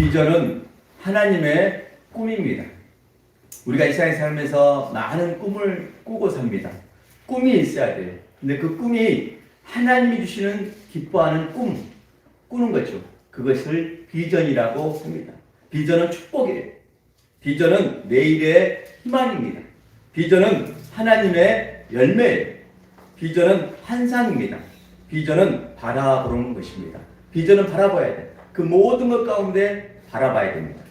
비전은 하나님의 꿈입니다. 우리가 이 세상에 살면서 많은 꿈을 꾸고 삽니다. 꿈이 있어야 돼요. 근데 그 꿈이 하나님이 주시는 기뻐하는 꿈, 꾸는 거죠. 그것을 비전이라고 합니다. 비전은 축복이에요. 비전은 내일의 희망입니다. 비전은 하나님의 열매예요. 비전은 환상입니다. 비전은 바라보는 것입니다. 비전은 바라봐야 돼요. 그 모든 것 가운데 바라봐야 됩니다.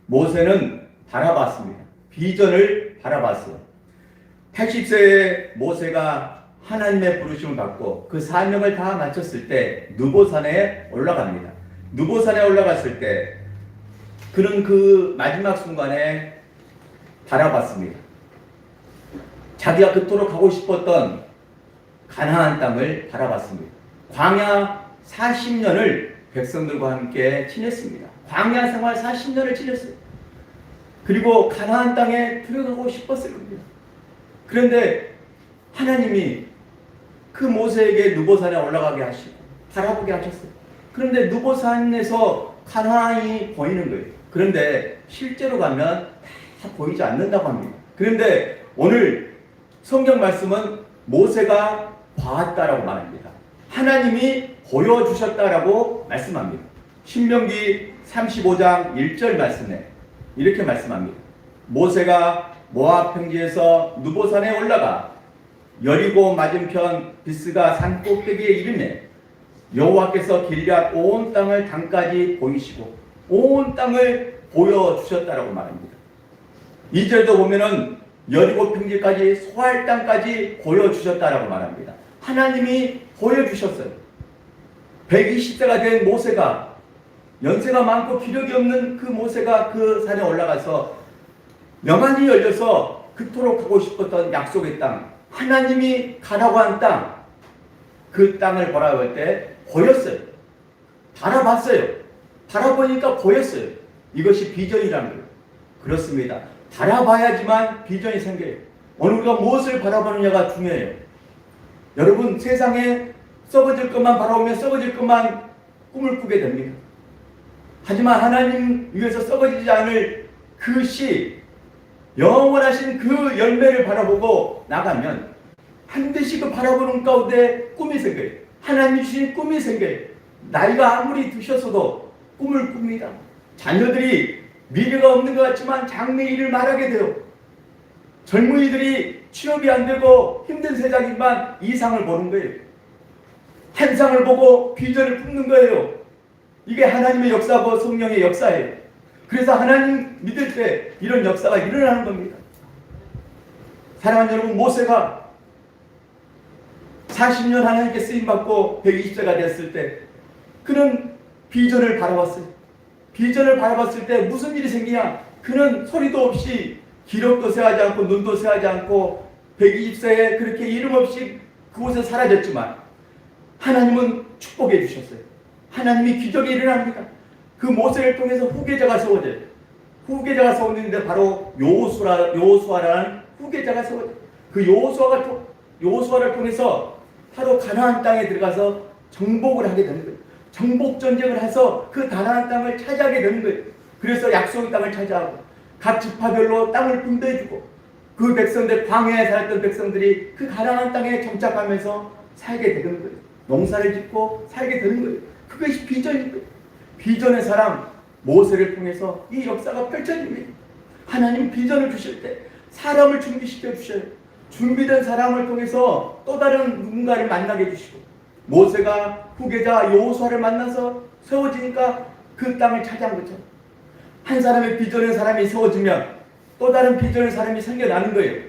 모세는 바라봤습니다. 비전을 바라봤어요. 80세의 모세가 하나님의 부르심을 받고 그 사명을 다 마쳤을 때 느보산에 올라갑니다. 느보산에 올라갔을 때 그는 그 마지막 순간에 바라봤습니다. 자기가 그토록 가고 싶었던 가나안 땅을 바라봤습니다. 광야 40년을 백성들과 함께 지냈습니다. 광야 생활 40년을 지냈어요. 그리고 가나안 땅에 들어가고 싶었을 겁니다. 그런데 하나님이 그 모세에게 느보산에 올라가게 하시고 바라보게 하셨어요. 그런데 느보산에서 가나안이 보이는 거예요. 그런데 실제로 가면 다 보이지 않는다고 합니다. 그런데 오늘 성경 말씀은 모세가 봤다라고 말합니다. 하나님이 보여주셨다라고 말씀합니다. 신명기 35장 1절 말씀에 이렇게 말씀합니다. 모세가 모압 평지에서 느보산에 올라가 여리고 맞은편 비스가 산 꼭대기에 이르매 여호와께서 길앗 온 땅을 강까지 보이시고 온 땅을 보여주셨다라고 말합니다. 2절도 보면은 여리고 평지까지 소할 땅까지 보여주셨다라고 말합니다. 하나님이 보여주셨어요. 120세가 된 모세가 연세가 많고 기력이 없는 그 모세가 그 산에 올라가서 명안이 열려서 그토록 가고 싶었던 약속의 땅, 하나님이 가라고 한 땅, 그 땅을 바라볼 때 보였어요. 바라봤어요. 바라보니까 보였어요. 이것이 비전이라는 거예요. 그렇습니다. 바라봐야지만 비전이 생겨요. 오늘 우리가 무엇을 바라보느냐가 중요해요. 여러분, 세상에 썩어질 것만 바라보면 썩어질 것만 꿈을 꾸게 됩니다. 하지만 하나님 위해서 썩어지지 않을 그 씨, 영원하신 그 열매를 바라보고 나가면 반드시 그 바라보는 가운데 꿈이 생겨요. 하나님이 주신 꿈이 생겨요. 나이가 아무리 드셨어도 꿈을 꿉니다. 자녀들이 미래가 없는 것 같지만 장래의 일을 말하게 돼요. 젊은이들이 취업이 안 되고 힘든 세상이지만 이상을 보는 거예요. 환상을 보고 비전을 품는 거예요. 이게 하나님의 역사고 성령의 역사예요. 그래서 하나님 믿을 때 이런 역사가 일어나는 겁니다. 사랑하는 여러분, 모세가 40년 하나님께 쓰임받고 120세가 됐을 때 그는 비전을 바라봤어요. 비전을 바라봤을 때 무슨 일이 생기냐? 그는 소리도 없이 기력도 세하지 않고 눈도 세하지 않고 120세에 그렇게 이름 없이 그곳에 사라졌지만 하나님은 축복해 주셨어요. 하나님이 기적이 일어납니다. 그 모세를 통해서 후계자가 세워져요. 후계자가 세워지는데 바로 여호수아라는 후계자가 세워져요. 그 여호수아를 통해서 바로 가나안 땅에 들어가서 정복을 하게 되는 거예요. 정복 전쟁을 해서 그 가나안 땅을 차지하게 되는 거예요. 그래서 약속의 땅을 차지하고 각 지파별로 땅을 분배해주고 그 백성들, 광야에 살았던 백성들이 그 가나안 땅에 정착하면서 살게 되는 거예요. 농사를 짓고 살게 되는 거예요. 그것이 비전인 거예요. 비전의 사람 모세를 통해서 이 역사가 펼쳐집니다. 하나님 비전을 주실 때 사람을 준비시켜 주셔요. 준비된 사람을 통해서 또 다른 누군가를 만나게 해주시고 모세가 후계자 여호수아를 만나서 세워지니까 그 땅을 차지한 거죠. 한 사람의 비전의 사람이 세워지면 또 다른 비전의 사람이 생겨나는 거예요.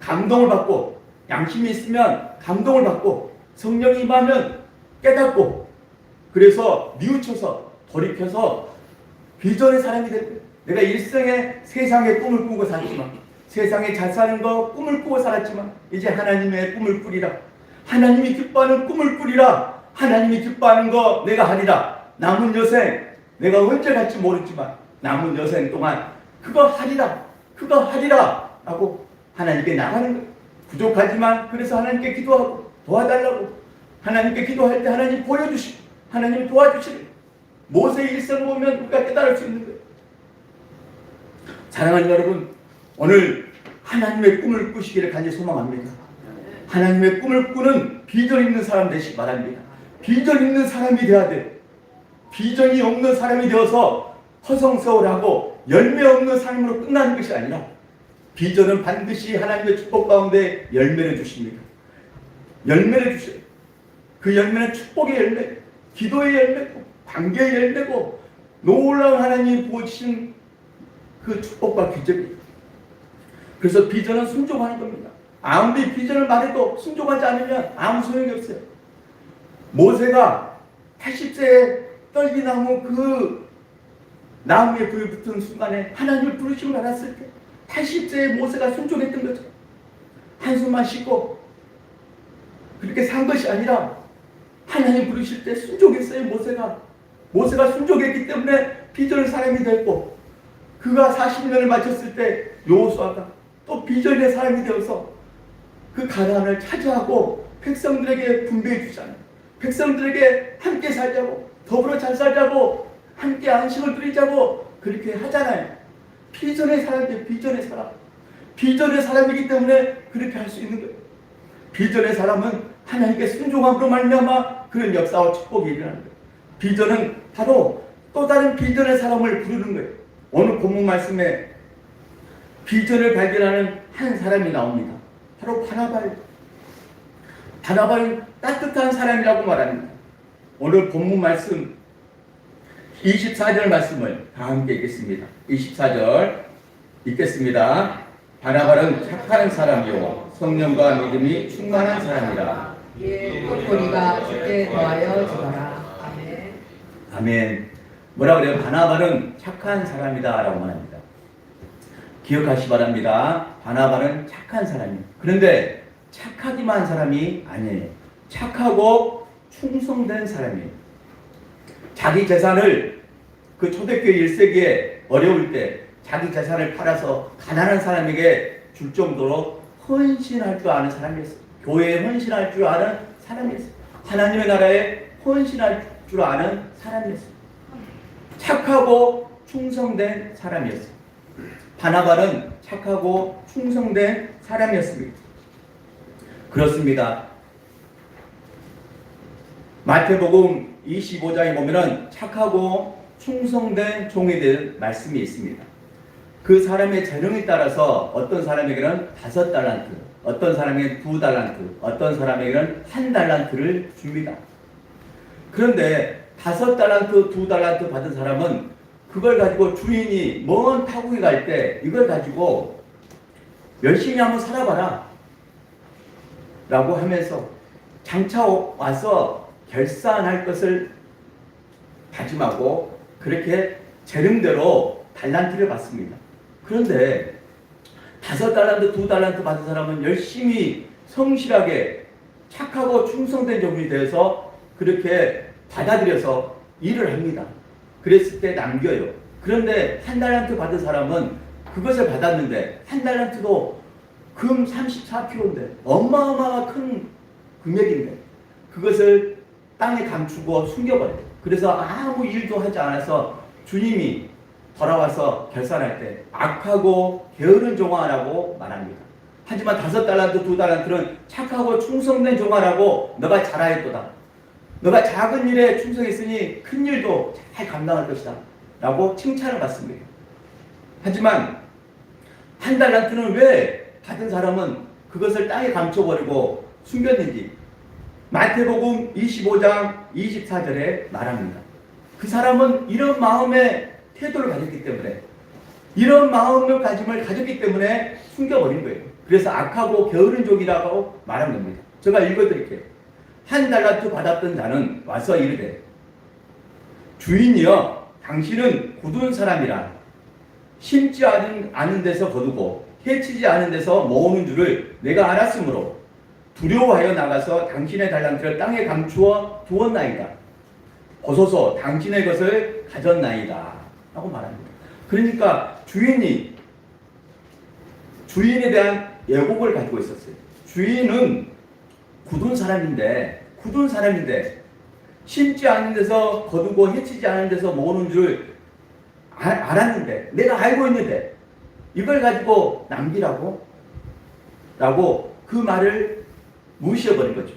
감동을 받고 양심이 있으면 감동을 받고 성령이 임하면 깨닫고 그래서 뉘우쳐서 돌이켜서 비전의 사람이 될 거예요. 내가 일생에 세상의 꿈을 꾸고 살았지만 세상에 잘 사는 거 꿈을 꾸고 살았지만 이제 하나님의 꿈을 꾸리라. 하나님이 기뻐하는 꿈을 꾸리라. 하나님이 기뻐하는 거 내가 하리라. 남은 여생 내가 언제 갈지 모르지만 남은 여생 동안 그거 하리라. 그거 하리라 하고 하나님께 나가는 거예요. 부족하지만 그래서 하나님께 기도하고 도와달라고 하나님께 기도할 때 하나님 보여주시고 하나님이 도와주시고 모세의 일생을 보면 우리가 깨달을 수 있는 거예요. 사랑하는 여러분, 오늘 하나님의 꿈을 꾸시기를 간절히 소망합니다. 하나님의 꿈을 꾸는 비전 있는 사람 되시기 바랍니다. 비전 있는 사람이 되어야 돼. 비전이 없는 사람이 되어서 허송세월하고 열매 없는 삶으로 끝나는 것이 아니라 비전은 반드시 하나님의 축복 가운데 열매를 주십니다. 열매를 주셔요. 그 열매는 축복의 열매, 기도의 열매고 관계의 열매고 놀라운 하나님이 부어주신 그 축복과 기적이에요. 그래서 비전은 순종하는 겁니다. 아무리 비전을 말해도 순종하지 않으면 아무 소용이 없어요. 모세가 80세에 떨기나무 그 나무에 불이 붙은 순간에 하나님을 부르심을 알았을 때 80세에 모세가 순종했던 거죠. 한숨만 쉬고 그렇게 산 것이 아니라 하나님 부르실 때 순종했어요. 모세가 순종했기 때문에 비전의 사람이 됐고, 그가 40년을 마쳤을 때 여호수아가 또 비전의 사람이 되어서 그 가나안을 차지하고 백성들에게 분배해 주잖아요. 백성들에게 함께 살자고, 더불어 잘 살자고, 함께 안식을 누리자고 그렇게 하잖아요. 비전의 사람이에요. 비전의 사람. 비전의 사람이기 때문에 그렇게 할 수 있는 거예요. 비전의 사람은 하나님께 순종함으로 말미암아 그런 역사와 축복이 일어나는 거예요. 비전은 바로 또 다른 비전의 사람을 부르는 거예요. 오늘 본문 말씀에 비전을 발견하는 한 사람이 나옵니다. 바로 바나바예요. 바나바는 따뜻한 사람이라고 말합니다. 오늘 본문 말씀 24절 말씀을 다 함께 읽겠습니다. 24절 읽겠습니다. 바나바는 착한 사람이요 성령과 믿음이 충만한 사람이라. 꽃보리가 주께 더하여 주더라. 아멘. 아멘. 뭐라 그래요? 바나바는 착한 사람이다 라고 말합니다. 기억하시 바랍니다. 바나바는 착한 사람이에요. 그런데 착하기만 한 사람이 아니에요. 착하고 충성된 사람이에요. 자기 재산을 그 초대교회 1세기에 어려울 때 자기 재산을 팔아서 가난한 사람에게 줄 정도로 헌신할 줄 아는 사람이었어요. 교회에 헌신할 줄 아는 사람이었어요. 하나님의 나라에 헌신할 줄 아는 사람이었어요. 착하고 충성된 사람이었어요. 바나바는 착하고 충성된 사람이었습니다. 그렇습니다. 마태복음 25장에 보면은 착하고 충성된 종에 대한 말씀이 있습니다. 그 사람의 재능에 따라서 어떤 사람에게는 5달란트, 어떤 사람에게는 2달란트, 어떤 이에게는 1달란트를 줍니다. 그런데 5달란트, 2달란트 받은 사람은 그걸 가지고 주인이 먼 타국에 갈 때 이걸 가지고 열심히 한번 살아봐라 라고 하면서 장차 와서 결산할 것을 다짐하고 그렇게 재능대로 달란트를 받습니다. 그런데 5달란트, 2달란트 받은 사람은 열심히 성실하게 착하고 충성된 종이 되어서 그렇게 받아들여서 일을 합니다. 그랬을 때 남겨요. 그런데 1달란트 받은 사람은 그것을 받았는데 1달란트도 금 34kg인데 어마어마한 큰 금액인데 그것을 땅에 감추고 숨겨버려요. 그래서 아무 일도 하지 않아서 주님이 돌아와서 결산할 때 악하고 게으른 종아라고 말합니다. 하지만 5달란트, 2달란트는 착하고 충성된 종아라고 너가 잘하였도다. 너가 작은 일에 충성했으니 큰 일도 잘 감당할 것이다 라고 칭찬을 받습니다. 하지만 1달란트는 왜 받은 사람은 그것을 땅에 감춰버리고 숨겼는지 마태복음 25장 24절에 말합니다. 그 사람은 이런 마음의 태도를 가졌기 때문에 이런 마음가짐을 가졌기 때문에 숨겨버린 거예요. 그래서 악하고 게으른 종이라고 말한 겁니다. 제가 읽어드릴게요. 1달란트 받았던 자는 와서 이르되 주인이여 당신은 굳은 사람이라 심지 않은 데서 거두고 해치지 않은 데서 모으는 줄을 내가 알았으므로 두려워하여 나가서 당신의 달란트를 땅에 감추어 두었나이다. 보소서 당신의 것을 가졌나이다 라고 말합니다. 그러니까 주인에 대한 예복을 가지고 있었어요. 주인은 굳은 사람인데 심지 않은 데서 거두고 해치지 않은 데서 모으는 줄 알았는데, 내가 알고 있는데 이걸 가지고 남기라고? 라고 그 말을 무시해버린 거죠.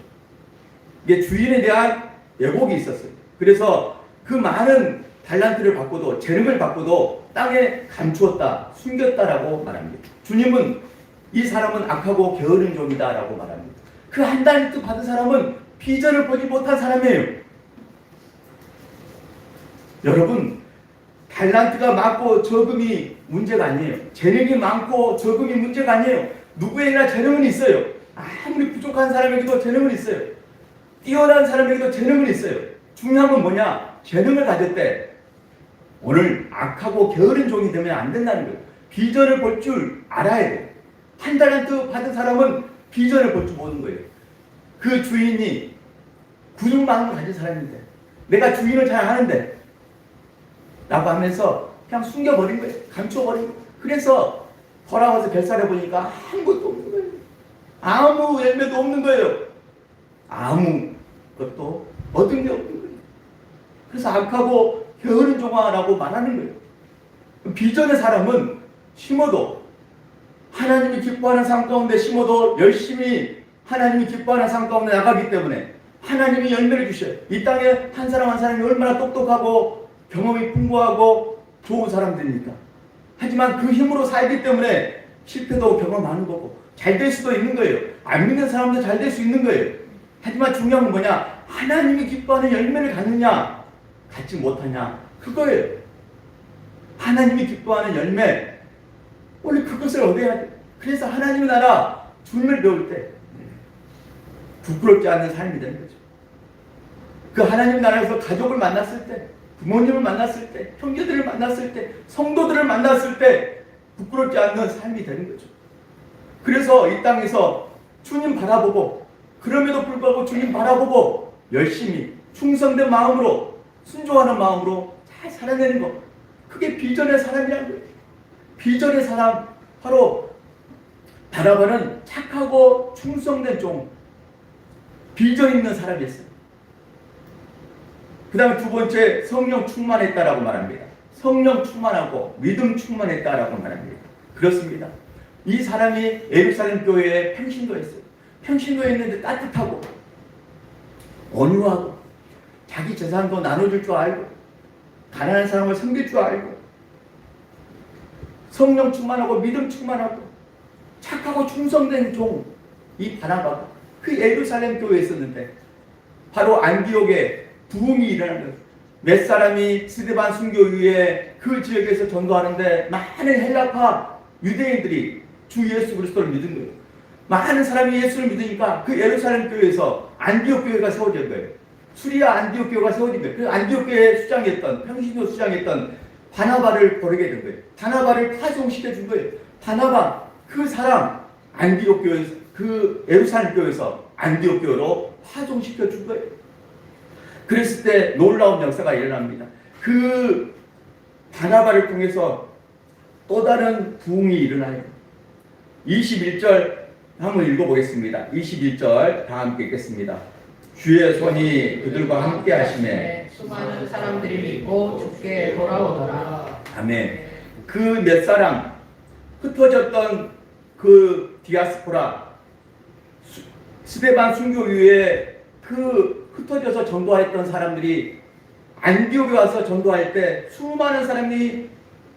이게 주인에 대한 왜곡이 있었어요. 그래서 그 많은 달란트를 받고도, 재능을 받고도 땅에 감추었다, 숨겼다라고 말합니다. 주님은 이 사람은 악하고 게으른 종이다 라고 말합니다. 그 한 달란트 받은 사람은 비전을 보지 못한 사람이에요. 여러분, 달란트가 많고 적음이 문제가 아니에요. 재능이 많고 적음이 문제가 아니에요. 누구에게나 재능은 있어요. 아무리 부족한 사람에게도 재능은 있어요. 뛰어난 사람에게도 재능은 있어요. 중요한 건 뭐냐? 재능을 가졌대. 오늘 악하고 게으른 종이 되면 안 된다는 거예요. 비전을 볼 줄 알아야 돼요. 한 달란트 받은 사람은 비전을 볼 줄 모르는 거예요. 그 주인이 굳은 마음을 가진 사람인데, 내가 주인을 잘 아는데 라고 하면서 그냥 숨겨버린 거예요. 감춰버린 거예요. 그래서 돌아와서 결산해 보니까 아무것도 없는 거예요. 아무 열매도 없는 거예요. 아무것도 얻은 게 없는 거예요. 그래서 악하고 게으른 종아라고 말하는 거예요. 비전의 사람은 심어도, 하나님이 기뻐하는 삶 가운데 심어도 열심히 하나님이 기뻐하는 삶 가운데 나가기 때문에 하나님이 열매를 주셔요. 이 땅에 한 사람 한 사람이 얼마나 똑똑하고 경험이 풍부하고 좋은 사람들입니까? 하지만 그 힘으로 살기 때문에 실패도 경험하는 거고 잘 될 수도 있는 거예요. 안 믿는 사람도 잘 될 수 있는 거예요. 하지만 중요한 건 뭐냐? 하나님이 기뻐하는 열매를 갖느냐 갖지 못하냐, 그거예요. 하나님이 기뻐하는 열매, 원래 그것을 얻어야 돼. 그래서 하나님의 나라 주님을 배울 때 부끄럽지 않는 삶이 되는 거죠. 그 하나님 나라에서 가족을 만났을 때, 부모님을 만났을 때, 형제들을 만났을 때, 성도들을 만났을 때 부끄럽지 않는 삶이 되는 거죠. 그래서 이 땅에서 주님 바라보고, 그럼에도 불구하고 주님 바라보고 열심히 충성된 마음으로, 순종하는 마음으로 잘 살아내는 것, 그게 비전의 사람이라는 거예요. 비전의 사람, 바로 바라바는 착하고 충성된 종, 비전 있는 사람이었어요. 그 다음에 두 번째, 성령 충만했다라고 말합니다. 성령 충만하고 믿음 충만했다라고 말합니다. 그렇습니다. 이 사람이 예루살렘 교회에 평신도했어요. 평신도했는데 따뜻하고 온유하고 자기 재산도 나눠줄 줄 알고 가난한 사람을 섬길 줄 알고 성령 충만하고 믿음 충만하고 착하고 충성된 종, 이 바나바가 그 예루살렘 교회에 있었는데 바로 안디옥에 부흥이 일어난 거예요. 몇 사람이 스데반 순교 이후에 그 지역에서 전도하는데 많은 헬라파 유대인들이 주 예수 그리스도를 믿은 거예요. 많은 사람이 예수를 믿으니까 그 예루살렘 교회에서 안디옥 교회가 세워진 거예요. 수리아 안디옥 교회가 세워진 거예요. 그 안디옥 교회에 수장했던, 평신도 수장했던 바나바를 고르게 된 거예요. 바나바를 파송시켜 준 거예요. 바나바, 그 사람 안디옥 교회에서, 그 예루살렘 교회에서 안디옥 교회로 파송시켜 준 거예요. 그랬을 때 놀라운 역사가 일어납니다. 그 바나바를 통해서 또 다른 부흥이 일어나요. 21절 한번 읽어보겠습니다. 21절 다 함께 읽겠습니다. 주의 손이 그들과 함께 하심에 수많은 사람들이 믿고 주께 돌아오더라. 아멘. 그 몇 사람, 흩어졌던 그 디아스포라, 스데반 순교 이후에 그 흩어져서 전도했던 사람들이 안디옥에 와서 전도할 때 수많은 사람이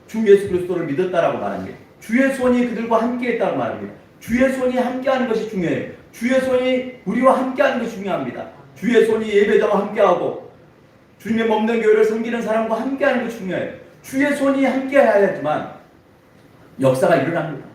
주 예수 그리스도를 믿었다라고 말합니다. 주의 손이 그들과 함께 했다고 말합니다. 주의 손이 함께하는 것이 중요해요. 주의 손이 우리와 함께하는 것이 중요합니다. 주의 손이 예배자와 함께하고 주님의 몸된 교회를 섬기는 사람과 함께하는 것이 중요해요. 주의 손이 함께해야지만 역사가 일어납니다.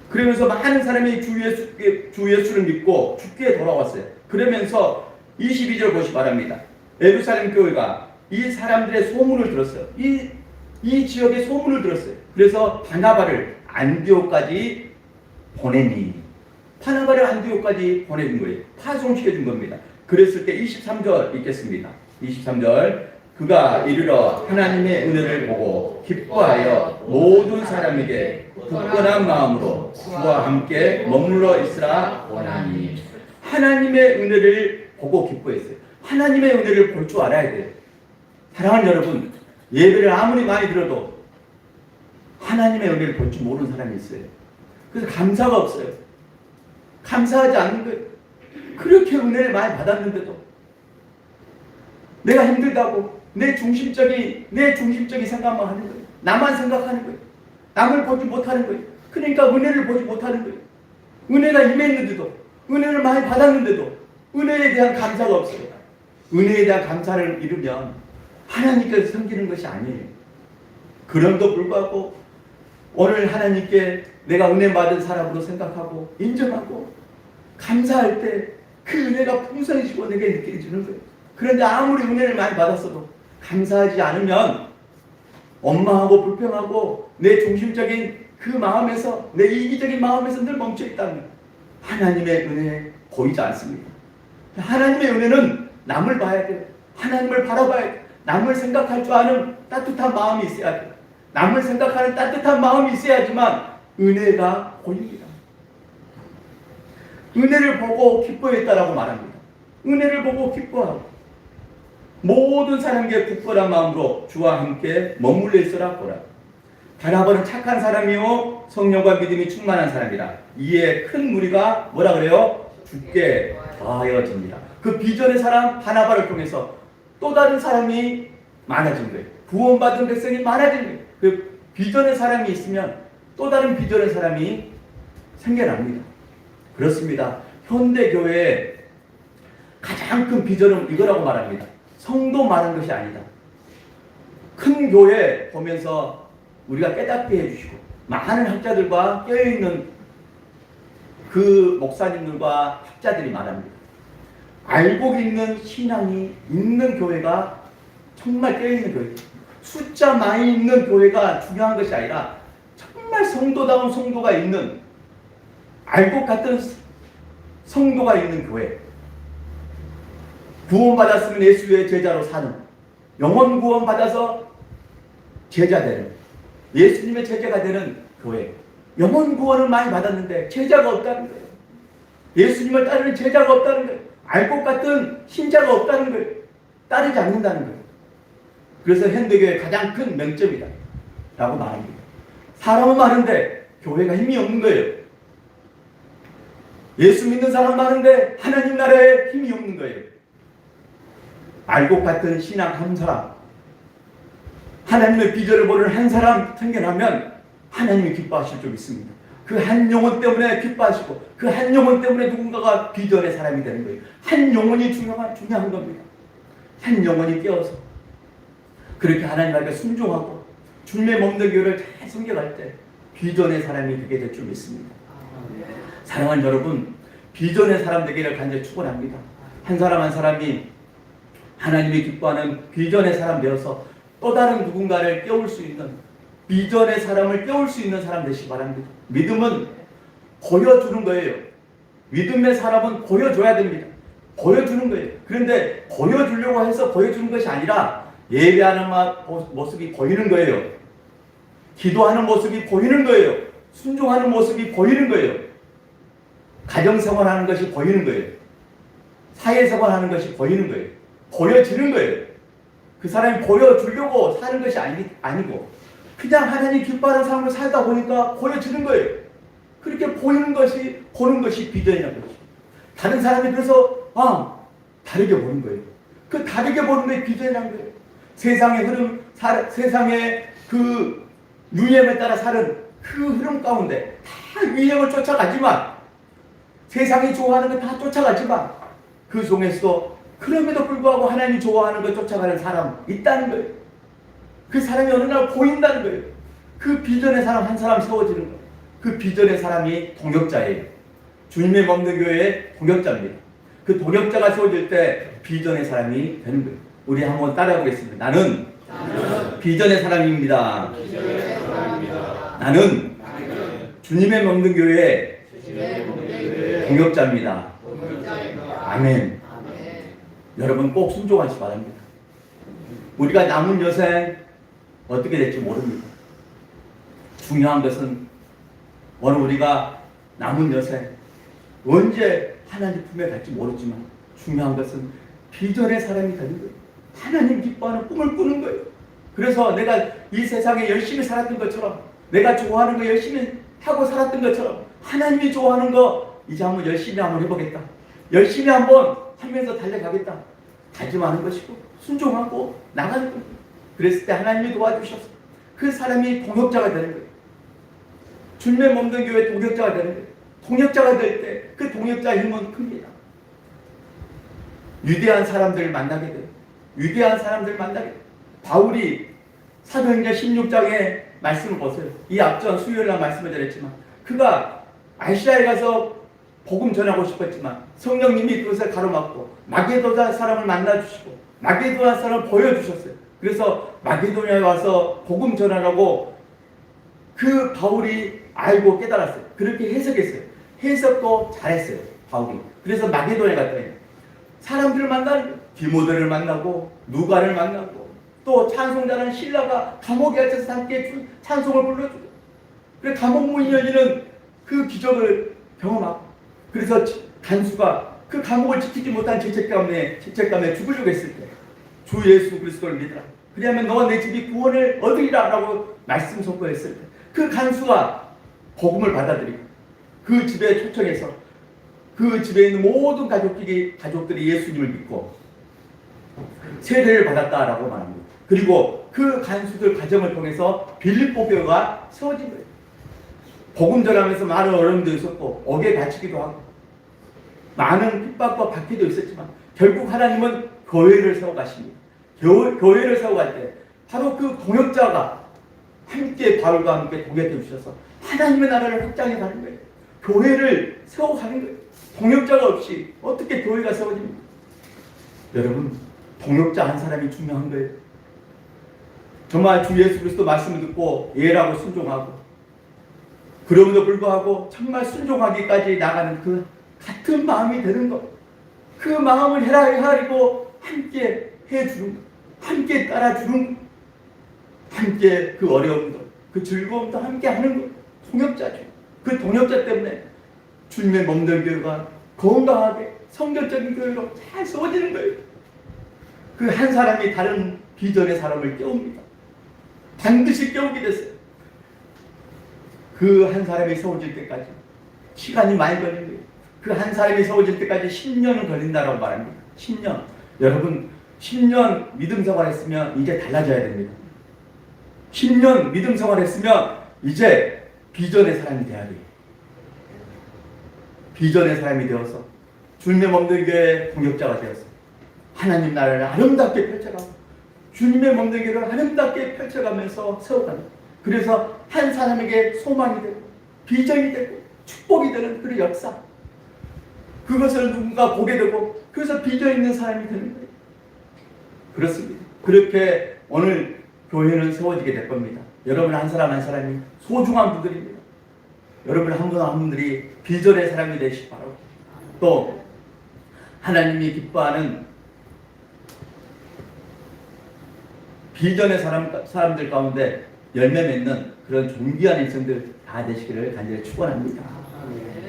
그러면서 많은 사람이 주 예수를 믿고 주께 돌아왔어요. 그러면서 22절 보시 바랍니다. 예루살렘 교회가 이 사람들의 소문을 들었어요. 이 지역의 소문을 들었어요. 그래서 바나바를 안디옥까지 보내니, 바나바를 안디옥까지 보내준 거예요. 파송시켜준 겁니다. 그랬을 때 23절 읽겠습니다. 23절, 그가 이르러 하나님의 은혜를 보고 기뻐하여 모든 사람에게 굳건한 마음으로 그와 함께 머물러 있으라 원하니. 하나님의 은혜를 보고 기뻐했어요. 하나님의 은혜를 볼 줄 알아야 돼요. 사랑하는 여러분, 예배를 아무리 많이 들어도 하나님의 은혜를 볼 줄 모르는 사람이 있어요. 그래서 감사가 없어요. 감사하지 않는 거예요. 그렇게 은혜를 많이 받았는데도 내가 힘들다고 내 중심적인 생각만 하는 거예요. 나만 생각하는 거예요. 남을 보지 못하는 거예요. 그러니까 은혜를 보지 못하는 거예요. 은혜가 임했는데도, 은혜를 많이 받았는데도 은혜에 대한 감사가 없어요. 은혜에 대한 감사를 이루면 하나님께서 섬기는 것이 아니에요. 그럼에도 불구하고 오늘 하나님께 내가 은혜 받은 사람으로 생각하고 인정하고 감사할 때 그 은혜가 풍성해지고 내게 느껴지는 거예요. 그런데 아무리 은혜를 많이 받았어도 감사하지 않으면 원망하고 불평하고 내 중심적인 그 마음에서, 내 이기적인 마음에서 늘 멈춰있다면 하나님의 은혜 보이지 않습니다. 하나님의 은혜는 남을 봐야 돼요. 하나님을 바라봐야 돼요. 남을 생각할 줄 아는 따뜻한 마음이 있어야 돼요. 남을 생각하는 따뜻한 마음이 있어야지만 은혜가 보입니다. 은혜를 보고 기뻐했다라고 말합니다. 은혜를 보고 기뻐하고 모든 사람에게 굳건한 마음으로 주와 함께 머물러 있으라 보라. 바나바는 착한 사람이요 성령과 믿음이 충만한 사람이라. 이에 큰 무리가 뭐라 그래요? 죽게 더하여집니다. 그 비전의 사람 바나바를 통해서 또 다른 사람이 많아진 거예요. 구원받은 백성이 많아진 거예요. 그 비전의 사람이 있으면 또 다른 비전의 사람이 생겨납니다. 그렇습니다. 현대교회의 가장 큰 비전은 이거라고 말합니다. 성도 많은 것이 아니다. 큰 교회 보면서 우리가 깨닫게 해주시고 많은 학자들과 깨어있는 그 목사님들과 학자들이 말합니다. 알고 있는 신앙이 있는 교회가 정말 깨어있는 교회. 숫자 많이 있는 교회가 중요한 것이 아니라 정말 성도다운 성도가 있는 알곡 같은 성도가 있는 교회. 구원받았으면 예수의 제자로 사는, 영혼 구원받아서 제자 되는, 예수님의 제자가 되는 교회. 영혼 구원을 많이 받았는데 제자가 없다는 거예요. 예수님을 따르는 제자가 없다는 거예요. 알곡 같은 신자가 없다는 거예요. 따르지 않는다는 거예요. 그래서 현대교회의 가장 큰 맹점이다 라고 말합니다. 사람은 많은데 교회가 힘이 없는 거예요. 예수 믿는 사람 많은데 하나님 나라에 힘이 없는 거예요. 알곡 같은 신앙 한 사람, 하나님의 비전을 보는 한 사람 생겨나면 하나님이 기뻐하실 줄 믿습니다. 그 한 영혼 때문에 기뻐하시고 그 한 영혼 때문에 누군가가 비전의 사람이 되는 거예요. 한 영혼이 중요한 겁니다. 한 영혼이 깨어서 그렇게 하나님 앞에 순종하고 주님의 몸된 교회를 잘 섬겨갈 때 비전의 사람이 되게 될 줄 믿습니다. 사랑하는 여러분, 비전의 사람 되기를 간절히 축원합니다. 한 사람 한 사람이 하나님이 기뻐하는 비전의 사람 되어서 또 다른 누군가를 깨울 수 있는, 비전의 사람을 깨울 수 있는 사람 되시기 바랍니다. 믿음은 보여주는 거예요. 믿음의 사람은 보여줘야 됩니다. 보여주는 거예요. 그런데 보여주려고 해서 보여주는 것이 아니라 예배하는 모습이 보이는 거예요. 기도하는 모습이 보이는 거예요. 순종하는 모습이 보이는 거예요. 가정생활하는 것이 보이는 거예요. 사회생활하는 것이 보이는 거예요. 보여지는 거예요. 그 사람이 보여주려고 사는 것이 아니고 그냥 하나님 기뻐하는 삶을 살다 보니까 보여지는 거예요. 그렇게 보는 것이 비전이라는 거죠. 다른 사람이 그래서 다르게 보는 거예요. 그 다르게 보는 게 비전이라는 거예요. 세상의 흐름, 세상의 그 유행에 따라 사는 그 흐름 가운데 다 유행을 쫓아가지만, 세상이 좋아하는 거 다 쫓아가지만 그 속에서도 그럼에도 불구하고 하나님이 좋아하는 걸 쫓아가는 사람 있다는 거예요. 그 사람이 어느 날 보인다는 거예요. 그 비전의 사람 한 사람 세워지는 거예요. 그 비전의 사람이 동역자예요. 주님의 먹는 교회의 동역자입니다. 그 동역자가 세워질 때 비전의 사람이 되는 거예요. 우리 한번 따라해 보겠습니다. 나는 비전의 사람입니다. 나는 주님의 먹는 교회의 동역자입니다. 아멘. 여러분 꼭 순종하시기 바랍니다. 우리가 남은 여생 어떻게 될지 모릅니다. 중요한 것은 오늘 우리가 남은 여생 언제 하나님 품에 갈지 모르지만 중요한 것은 비전의 사람이 되는 거예요. 하나님 기뻐하는 꿈을 꾸는 거예요. 그래서 내가 이 세상에 열심히 살았던 것처럼, 내가 좋아하는 거 열심히 하고 살았던 것처럼, 하나님이 좋아하는 거 이제 한번 열심히 한번 해보겠다. 열심히 한번 하면서 달려가겠다. 다짐하는 것이고 순종하고 나가는 거예요. 그랬을 때 하나님이 도와주셔서 그 사람이 동역자가 되는 거예요. 주님의 몸된 교회 동역자가 되는 거예요. 동역자가 될 때 그 동역자의 힘은 큽니다. 위대한 사람들을 만나게 돼요. 위대한 사람들을 만나게 돼요. 바울이 사도행전 16장의 말씀을 보세요. 이 앞전 수요일날 말씀을 드렸지만 그가 아시아에 가서 복음 전하고 싶었지만 성령님이 그것을 가로막고 마게도냐 사람을 만나주시고 마게도냐 사람을 보여주셨어요. 그래서 마게도냐에 와서 복음 전하라고 그 바울이 알고 깨달았어요. 그렇게 해석했어요. 해석도 잘했어요. 바울이. 그래서 마게도냐에 갔더니 사람들을 만나는 디모데를 만나고 누가를 만나고 또 찬송자는 신라가 감옥에 갇혀서 함께 찬송을 불러주고 그래서 감옥 문이 열리는 그 기적을 경험하고 그래서 간수가 그 감옥을 지키지 못한 죄책감에 죽으려고 했을 때 주 예수 그리스도를 믿으라. 그리하면 너와 내 집이 구원을 얻으리라 라고 말씀 선포했을 때 그 간수가 복음을 받아들이고 그 집에 초청해서 그 집에 있는 모든 가족들이 예수님을 믿고 세례를 받았다라고 말합니다. 그리고 그 간수들 가정을 통해서 빌립보 교회가 세워진 거예요. 복음 전하면서 많은 어려움도 있었고 옥에 갇히기도 하고 많은 핍박과 박해도 있었지만 결국 하나님은 교회를 세워가십니다. 교회를 세워갈 때 바로 그 동역자가 함께 바울과 함께 동역해 주셔서 하나님의 나라를 확장해 가는 거예요. 교회를 세워가는 거예요. 동역자가 없이 어떻게 교회가 세워집니까? 여러분, 동역자 한 사람이 중요한 거예요. 정말 주 예수 그리스도 말씀을 듣고 예라고 순종하고 그럼에도 불구하고 정말 순종하기까지 나가는 그 같은 마음이 되는 것, 그 마음을 헤아리고 함께 해주는 것, 함께 따라주는 것, 함께 그 어려움도 그 즐거움도 함께 하는 것, 동역자죠. 그 동역자 때문에 주님의 몸된 교회가 건강하게 성결적인 교회로 잘 세워지는 거예요. 그 한 사람이 다른 비전의 사람을 깨웁니다. 반드시 깨우게 됐어요. 그 한 사람이 세워질 때까지 시간이 많이 걸린 거예요. 그 한 사람이 세워질 때까지 10년은 걸린다라고 말합니다. 10년. 여러분 10년 믿음 생활했으면 이제 달라져야 됩니다. 10년 믿음 생활했으면 이제 비전의 사람이 돼야 돼요. 비전의 사람이 되어서 주님의 몸된 교회의 동역자가 되어서 하나님 나라를 아름답게 펼쳐가고 주님의 몸된 교회를 아름답게 펼쳐가면서 세워가는, 그래서 한 사람에게 소망이 되고 비전이 되고 축복이 되는 그런 역사, 그것을 누군가 보게 되고 그래서 비전 있는 사람이 되는 거예요. 그렇습니다. 그렇게 오늘 교회는 세워지게 될 겁니다. 여러분 한 사람 한 사람이 소중한 분들입니다. 여러분 한 분 한 분들이 비전의 사람이 되시기 바라고, 또 하나님이 기뻐하는 비전의 사람들 가운데 열매 맺는 그런 존귀한 인생들 다 되시기를 간절히 축원합니다.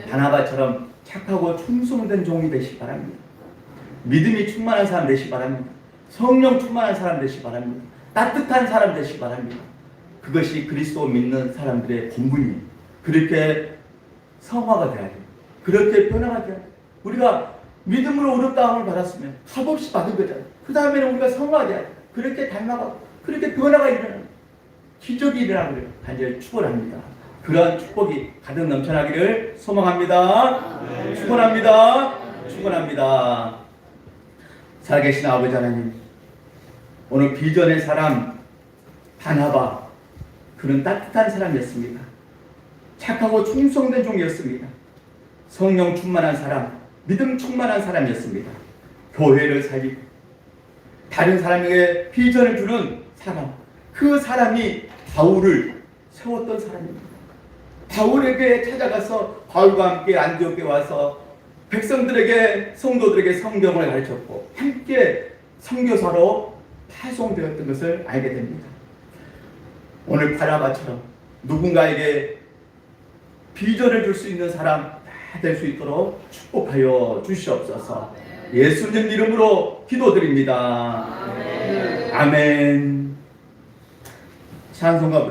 바나바처럼 착하고 충성된 종이 되시기 바랍니다. 믿음이 충만한 사람 되시기 바랍니다. 성령 충만한 사람 되시기 바랍니다. 따뜻한 사람 되시기 바랍니다. 그것이 그리스도 믿는 사람들의 본분이에요. 그렇게 성화가 돼야 돼요. 그렇게 변화가 돼야 돼요. 우리가 믿음으로 의롭다함을 받았으면 값없이 받은 거잖아요. 그 다음에는 우리가 성화가 돼야 돼요. 그렇게 닮아가고 그렇게 변화가 일어나는 기적이 일어나기를 간절히 축원합니다. 그러한 축복이 가득 넘쳐나기를 소망합니다. 축원합니다. 축원합니다. 살아계신 아버지 하나님, 오늘 비전의 사람 바나바, 그는 따뜻한 사람이었습니다. 착하고 충성된 종이었습니다. 성령 충만한 사람, 믿음 충만한 사람이었습니다. 교회를 살리고 다른 사람에게 비전을 주는 사람, 그 사람이 바울을 세웠던 사람입니다. 바울에게 찾아가서 바울과 함께 안디옥에 와서 백성들에게, 성도들에게 성경을 가르쳤고 함께 선교사로 파송되었던 것을 알게 됩니다. 오늘 바나바처럼 누군가에게 비전을 줄 수 있는 사람 다 될 수 있도록 축복하여 주시옵소서. 예수님 이름으로 기도드립니다. 아멘. 찬송가 부르겠습니다.